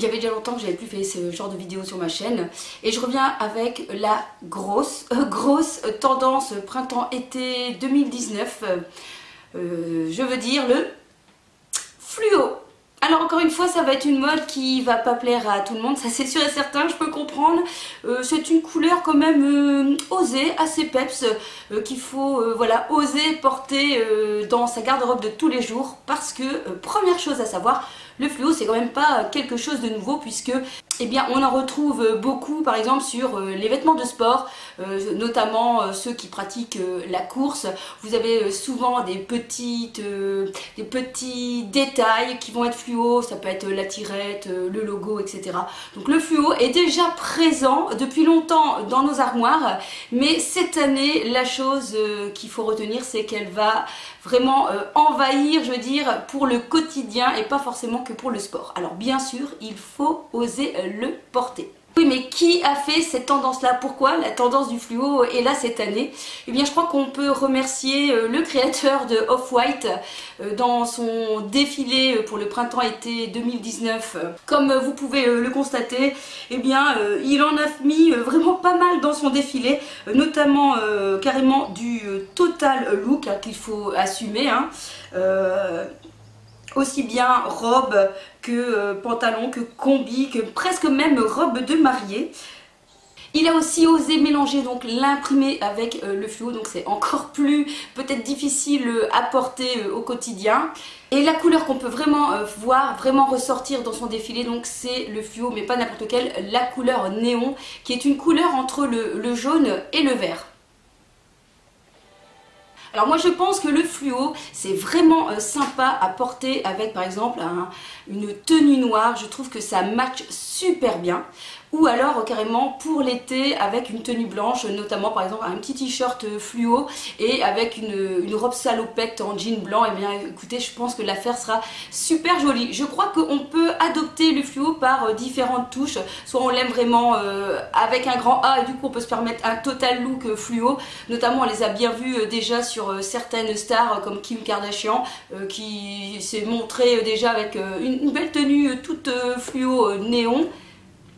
il y avait déjà longtemps que j'avais plus fait ce genre de vidéo sur ma chaîne et je reviens avec la grosse tendance printemps-été 2019. Je veux dire le fluo. Alors encore une fois, ça va être une mode qui va pas plaire à tout le monde, ça c'est sûr et certain, je peux comprendre. C'est une couleur quand même osée, assez peps, qu'il faut voilà, oser porter dans sa garde-robe de tous les jours. Parce que, première chose à savoir, le fluo c'est quand même pas quelque chose de nouveau puisque eh bien, on en retrouve beaucoup par exemple sur les vêtements de sport, notamment ceux qui pratiquent la course. Vous avez souvent des petits détails qui vont être fluo, ça peut être la tirette, le logo, etc. Donc le fluo est déjà présent depuis longtemps dans nos armoires, mais cette année, la chose qu'il faut retenir, c'est qu'elle va vraiment envahir, je veux dire, pour le quotidien et pas forcément que pour le sport. Alors bien sûr, il faut oser le porter. Oui, mais qui a fait cette tendance-là? Pourquoi la tendance du fluo est là cette année? Eh bien, je crois qu'on peut remercier le créateur de Off-White dans son défilé pour le printemps-été 2019. Comme vous pouvez le constater, eh bien, il en a mis vraiment pas mal dans son défilé, notamment carrément du total look qu'il faut assumer. Aussi bien robe que pantalon, que combi, que presque même robe de mariée. Il a aussi osé mélanger donc l'imprimé avec le fluo, donc c'est encore plus peut-être difficile à porter au quotidien. Et la couleur qu'on peut vraiment voir, vraiment ressortir dans son défilé, donc c'est le fluo, mais pas n'importe quel, la couleur néon, qui est une couleur entre le jaune et le vert. Alors moi je pense que le fluo c'est vraiment sympa à porter avec par exemple une tenue noire, je trouve que ça match super bien. Ou alors carrément pour l'été avec une tenue blanche, notamment par exemple un petit t-shirt fluo et avec une robe salopette en jean blanc. Et bien écoutez, je pense que l'affaire sera super jolie. Je crois qu'on peut adopter le fluo par différentes touches. Soit on l'aime vraiment avec un grand A et du coup on peut se permettre un total look fluo. Notamment on les a bien vus déjà sur certaines stars comme Kim Kardashian qui s'est montrée déjà avec une belle tenue toute fluo néon.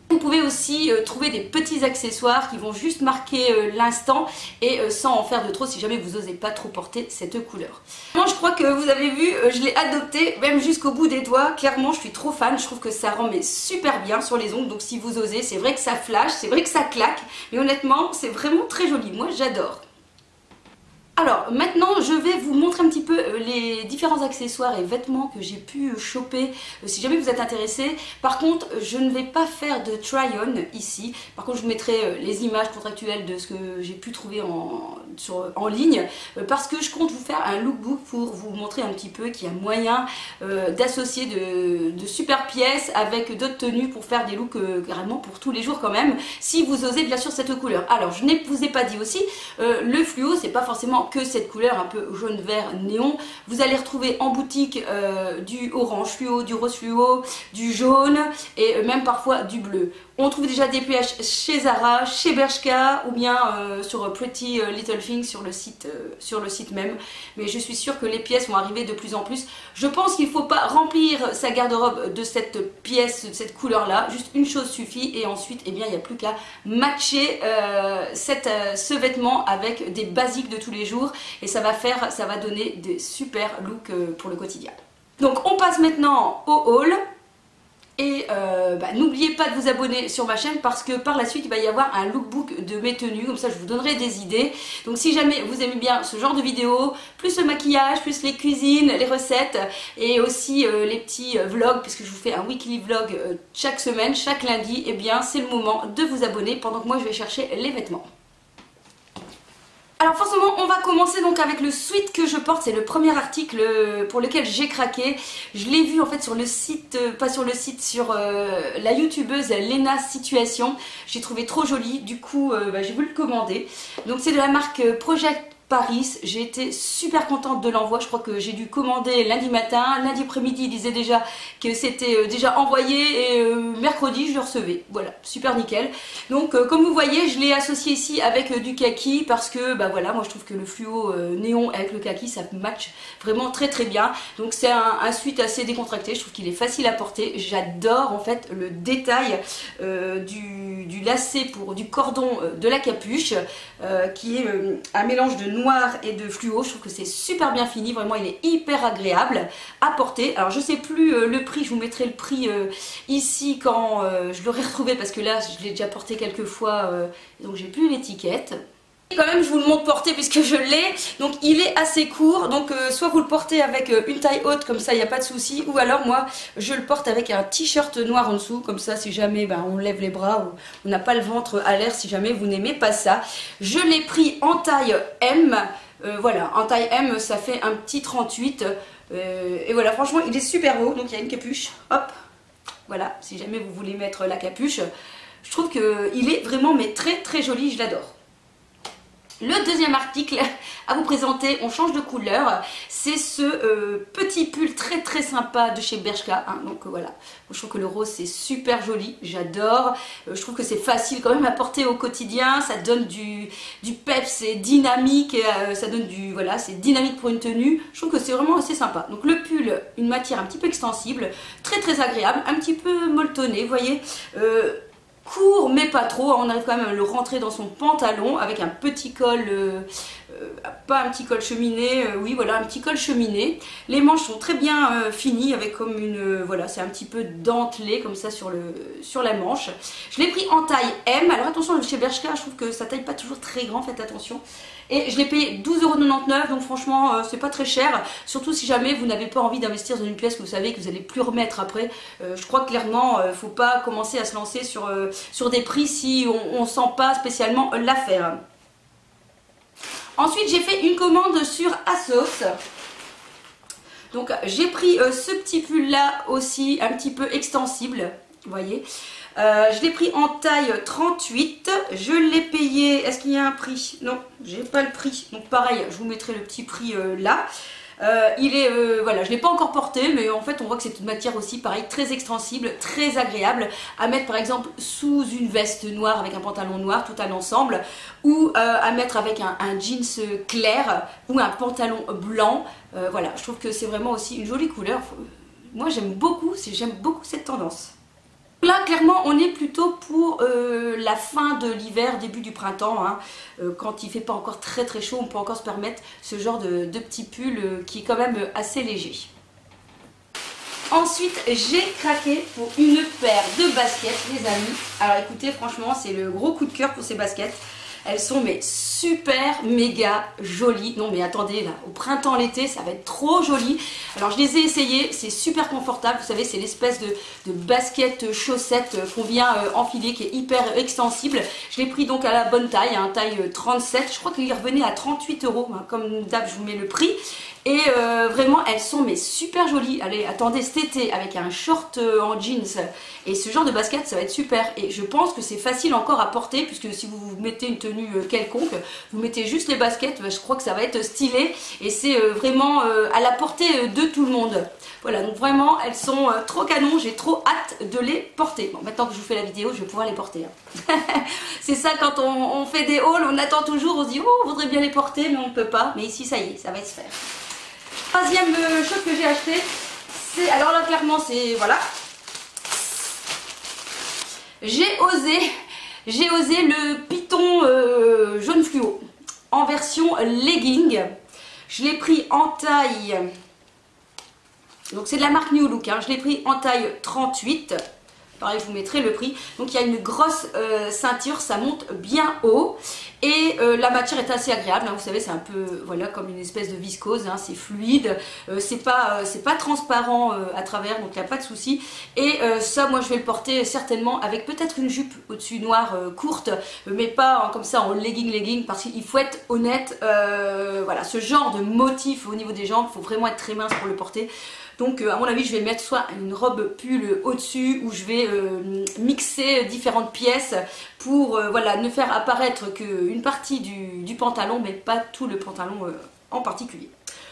Vous pouvez aussi trouver des petits accessoires qui vont juste marquer l'instant et sans en faire de trop si jamais vous n'osez pas trop porter cette couleur. Moi je crois que vous avez vu, je l'ai adopté même jusqu'au bout des doigts. Clairement je suis trop fan, je trouve que ça rend super bien sur les ongles. Donc si vous osez, c'est vrai que ça flash, c'est vrai que ça claque, mais honnêtement c'est vraiment très joli, moi j'adore. Alors maintenant je vais vous montrer un petit peu les différents accessoires et vêtements que j'ai pu choper si jamais vous êtes intéressés. Par contre je ne vais pas faire de try-on ici, par contre je vous mettrai les images contractuelles de ce que j'ai pu trouver en ligne parce que je compte vous faire un lookbook pour vous montrer un petit peu qu'il y a moyen d'associer de super pièces avec d'autres tenues pour faire des looks carrément pour tous les jours quand même, si vous osez bien sûr cette couleur. Alors je ne vous ai pas dit aussi, le fluo c'est pas forcément que cette couleur un peu jaune vert néon. Vous allez retrouver en boutique du orange fluo, du rose fluo, du jaune et même parfois du bleu. On trouve déjà des PH chez Zara, chez Bershka ou bien sur Pretty Little Things sur le site même. Mais je suis sûre que les pièces vont arriver de plus en plus. Je pense qu'il ne faut pas remplir sa garde-robe de cette pièce, de cette couleur là. Juste une chose suffit et ensuite eh bien, il n'y a plus qu'à matcher ce vêtement avec des basiques de tous les jours. Et ça va donner des super looks pour le quotidien. Donc on passe maintenant au haul. Et n'oubliez pas de vous abonner sur ma chaîne parce que par la suite il va y avoir un lookbook de mes tenues, comme ça je vous donnerai des idées. Donc si jamais vous aimez bien ce genre de vidéos, plus le maquillage, plus les cuisines, les recettes et aussi les petits vlogs, puisque je vous fais un weekly vlog chaque semaine, chaque lundi, et bien c'est le moment de vous abonner pendant que moi je vais chercher les vêtements. Alors forcément on va commencer donc avec le sweat que je porte, c'est le premier article pour lequel j'ai craqué. Je l'ai vu en fait sur le site, pas sur le site, sur la youtubeuse Lena Situation. J'ai trouvé trop joli, du coup j'ai voulu le commander. Donc c'est de la marque Project Paris. J'ai été super contente de l'envoi. Je crois que j'ai dû commander lundi matin. Lundi après-midi, il disait déjà que c'était déjà envoyé et mercredi, je le recevais. Voilà, super nickel. Donc, comme vous voyez, je l'ai associé ici avec du kaki parce que, bah voilà, moi je trouve que le fluo néon avec le kaki, ça match vraiment très très bien. Donc, c'est un sweat assez décontracté. Je trouve qu'il est facile à porter. J'adore en fait le détail du lacet du cordon de la capuche qui est un mélange de noir et de fluo. Je trouve que c'est super bien fini, vraiment il est hyper agréable à porter. Alors je sais plus le prix, je vous mettrai le prix ici quand je l'aurai retrouvé parce que là je l'ai déjà porté quelques fois donc j'ai plus l'étiquette. Quand même je vous le montre porté puisque je l'ai, donc il est assez court, donc soit vous le portez avec une taille haute comme ça il n'y a pas de souci, ou alors moi je le porte avec un t-shirt noir en dessous, comme ça si jamais on lève les bras ou on n'a pas le ventre à l'air, si jamais vous n'aimez pas ça. Je l'ai pris en taille M, voilà, en taille M ça fait un petit 38 et voilà, franchement il est super beau, donc il y a une capuche, hop, voilà, si jamais vous voulez mettre la capuche, je trouve qu'il est vraiment mais très très joli, je l'adore. Le deuxième article à vous présenter, on change de couleur, c'est ce petit pull très très sympa de chez Bershka, hein, donc voilà, je trouve que le rose c'est super joli, j'adore, je trouve que c'est facile quand même à porter au quotidien, ça donne du peps, c'est dynamique, ça donne voilà, c'est dynamique pour une tenue, je trouve que c'est vraiment assez sympa. Donc le pull, une matière un petit peu extensible, très très agréable, un petit peu molletonné, vous voyez, court mais pas trop, on arrive quand même à le rentrer dans son pantalon avec un petit col, pas un petit col cheminé, oui voilà un petit col cheminé. Les manches sont très bien finies avec comme une, voilà c'est un petit peu dentelé comme ça sur la manche. Je l'ai pris en taille M, alors attention chez Bershka je trouve que ça taille pas toujours très grand, faites attention. Et je l'ai payé 12,99 €, donc franchement c'est pas très cher, surtout si jamais vous n'avez pas envie d'investir dans une pièce que vous savez que vous n'allez plus remettre après. Je crois clairement faut pas commencer à se lancer sur des prix si on sent pas spécialement l'affaire. Ensuite j'ai fait une commande sur ASOS. Donc j'ai pris ce petit pull là aussi, un petit peu extensible, vous voyez. Je l'ai pris en taille 38, je l'ai payé, est-ce qu'il y a un prix? Non, j'ai pas le prix, donc pareil, je vous mettrai le petit prix là. Il est, voilà, je ne l'ai pas encore porté, mais en fait on voit que c'est une matière aussi pareil, très extensible, très agréable à mettre par exemple sous une veste noire avec un pantalon noir, tout un ensemble, ou à mettre avec un jeans clair ou un pantalon blanc. Voilà, je trouve que c'est vraiment aussi une jolie couleur. Moi j'aime beaucoup cette tendance. Là, clairement, on est plutôt pour la fin de l'hiver, début du printemps, hein, quand il ne fait pas encore très très chaud, on peut encore se permettre ce genre de petit pull qui est quand même assez léger. Ensuite, j'ai craqué pour une paire de baskets, les amis. Alors écoutez, franchement, c'est le gros coup de cœur pour ces baskets. Elles sont mais super méga jolies. Non mais attendez là, au printemps, l'été, ça va être trop joli. Alors je les ai essayées, c'est super confortable. Vous savez, c'est l'espèce de basket chaussette qu'on vient enfiler qui est hyper extensible. Je l'ai pris donc à la bonne taille, hein, taille 37. Je crois qu'il revenait à 38 €. Hein, comme d'hab, je vous mets le prix. Et vraiment, elles sont mais super jolies. Allez, attendez, cet été, avec un short en jeans et ce genre de basket, ça va être super. Et je pense que c'est facile encore à porter, puisque si vous mettez une tenue quelconque, vous mettez juste les baskets, je crois que ça va être stylé. Et c'est vraiment à la portée de tout le monde. Voilà, donc vraiment, elles sont trop canon, j'ai trop hâte de les porter. Bon, maintenant que je vous fais la vidéo, je vais pouvoir les porter. Hein. C'est ça, quand on fait des hauls, on attend toujours, on se dit, oh, on voudrait bien les porter, mais on ne peut pas. Mais ici, ça y est, ça va se faire. Troisième chose que j'ai acheté, c'est, alors là clairement c'est, voilà, j'ai osé le Python jaune fluo en version legging. Je l'ai pris en taille, donc c'est de la marque New Look, hein, je l'ai pris en taille 38. Pareil, je vous mettrai le prix. Donc il y a une grosse ceinture, ça monte bien haut. Et la matière est assez agréable, hein, vous savez, c'est un peu voilà, comme une espèce de viscose, hein, c'est fluide, c'est pas transparent à travers, donc il n'y a pas de souci. Et ça, moi je vais le porter certainement avec peut-être une jupe au-dessus noire courte, mais pas comme ça en legging, parce qu'il faut être honnête, voilà, ce genre de motif au niveau des jambes, il faut vraiment être très mince pour le porter. Donc à mon avis je vais mettre soit une robe pull au-dessus ou je vais mixer différentes pièces pour voilà, ne faire apparaître qu'une partie du pantalon mais pas tout le pantalon en particulier.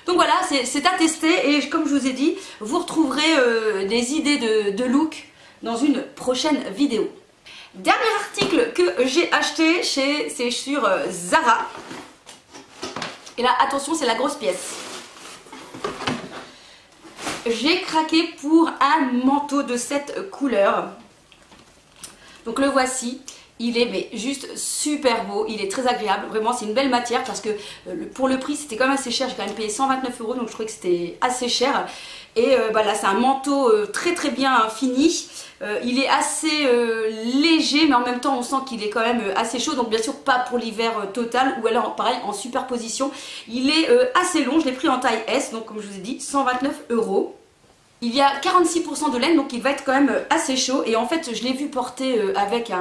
Donc voilà, c'est à tester et comme je vous ai dit, vous retrouverez des idées de look dans une prochaine vidéo. Dernier article que j'ai acheté, c'est sur Zara. Et là, attention, c'est la grosse pièce. J'ai craqué pour un manteau de cette couleur. Donc le voici. Il est mais juste super beau, il est très agréable, vraiment c'est une belle matière parce que pour le prix c'était quand même assez cher, j'ai quand même payé 129 € donc je trouvais que c'était assez cher. Et là c'est un manteau très très bien fini, il est assez léger mais en même temps on sent qu'il est quand même assez chaud, donc bien sûr pas pour l'hiver total ou alors pareil en superposition. Il est assez long, je l'ai pris en taille S, donc comme je vous ai dit 129 €. Il y a 46% de laine, donc il va être quand même assez chaud. Et en fait, je l'ai vu porter avec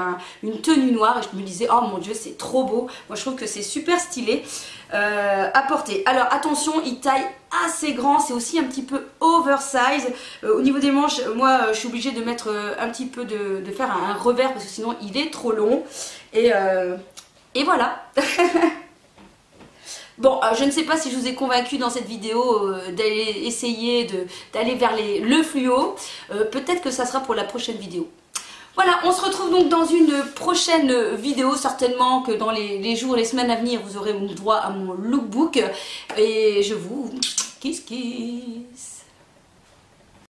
une tenue noire et je me disais, oh mon dieu, c'est trop beau. Moi, je trouve que c'est super stylé à porter. Alors, attention, il taille assez grand. C'est aussi un petit peu oversize. Au niveau des manches, moi, je suis obligée de mettre un petit peu de faire un revers parce que sinon, il est trop long. Et voilà. Bon, je ne sais pas si je vous ai convaincu dans cette vidéo d'aller essayer d'aller vers le fluo. Peut-être que ça sera pour la prochaine vidéo. Voilà, on se retrouve donc dans une prochaine vidéo. Certainement que dans les jours et les semaines à venir, vous aurez droit à mon lookbook. Et je vous kiss kiss.